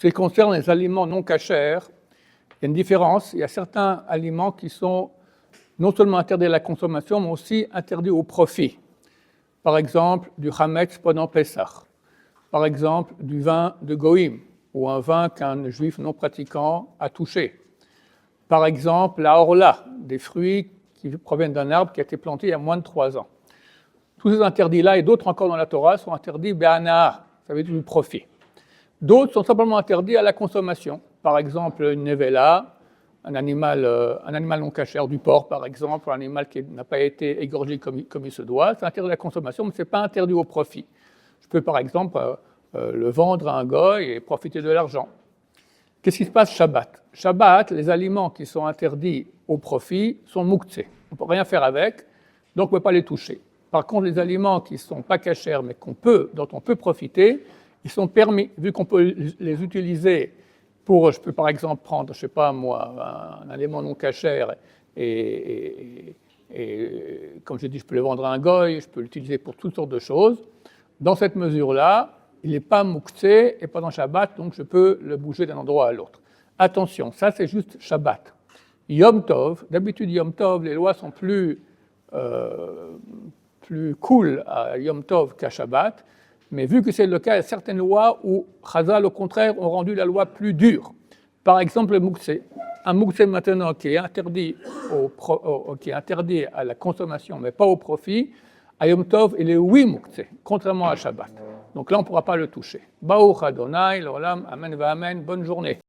ce qui concerne les aliments non cachers, il y a une différence. Il y a certains aliments qui sont non seulement interdits à la consommation, mais aussi interdits au profit. Par exemple, du Hametz pendant Pessah. Par exemple, du vin de Goïm, ou un vin qu'un juif non pratiquant a touché. Par exemple, la orla, des fruits qui proviennent d'un arbre qui a été planté il y a moins de 3 ans. Tous ces interdits-là, et d'autres encore dans la Torah, sont interdits be'ana'a, ça veut dire du profit. D'autres sont simplement interdits à la consommation. Par exemple, une nevela, un animal non cachère, du porc par exemple, un animal qui n'a pas été égorgé comme il se doit, c'est interdit à la consommation, mais ce n'est pas interdit au profit. Je peux par exemple le vendre à un goy et profiter de l'argent. Qu'est-ce qui se passe Shabbat? Shabbat, les aliments qui sont interdits au profit sont muktzeh. On ne peut rien faire avec, donc on ne peut pas les toucher. Par contre, les aliments qui ne sont pas cachers, mais dont on peut profiter, ils sont permis, vu qu'on peut les utiliser pour, je peux par exemple prendre, je ne sais pas moi, un aliment non cachère et comme je dis, je peux le vendre à un goy, je peux l'utiliser pour toutes sortes de choses. Dans cette mesure-là, il n'est pas muktzeh et pendant Shabbat, donc je peux le bouger d'un endroit à l'autre. Attention, ça c'est juste Shabbat. Yom Tov, d'habitude Yom Tov, les lois sont plus cool à Yom Tov qu'à Shabbat, mais vu que c'est le cas, il y a certaines lois où Chazal, au contraire, ont rendu la loi plus dure. Par exemple, le muktzeh. Un muktzeh maintenant qui est interdit à la consommation, mais pas au profit, à Yom Tov, il est oui muktzeh, contrairement à Shabbat. Donc là, on ne pourra pas le toucher. Baruch Adonai, l'olam, amen va amen, bonne journée.